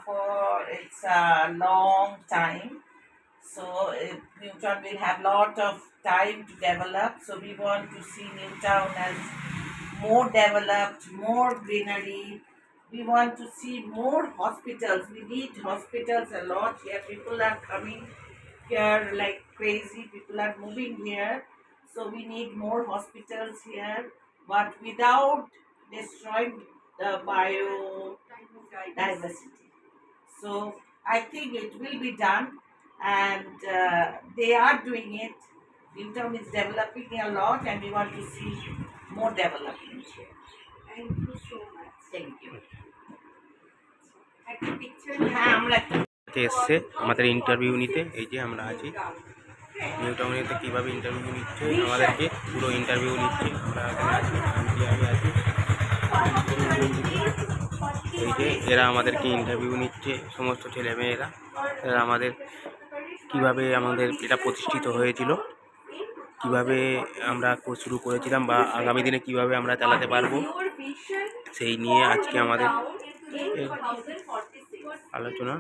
For it's a long time. So Newtown will have lot of time to develop. So we want to see Newtown as more developed, more greenery. We want to see more hospitals. We need hospitals a lot here. People are coming here like crazy. People are moving here. So we need more hospitals here, but without destroying the biodiversity. So I think it will be done, and they are doing it. Newtown is developing a lot, and we want to see more development here. Thank you so much. Thank you. একটা picture হ্যাঁ আমরা এসছে আমাদের interview নিতে। এই যে আমরা আছি নিউটাউনেতে, কীভাবে ইন্টারভিউ নিচ্ছে আমাদেরকে, পুরো ইন্টারভিউ নিচ্ছে। আমরা এখানে আছি, আমি আছি। এই যে এরা আমাদেরকে ইন্টারভিউ নিচ্ছে, সমস্ত ছেলেমেয়েরা। এরা আমাদের কিভাবে আমাদের এটা প্রতিষ্ঠিত হয়েছিল, কিভাবে আমরা শুরু করেছিলাম, বা আগামী দিনে কিভাবে আমরা চালাতে পারবো, সেই নিয়ে আজকে আমাদের আলোচনা।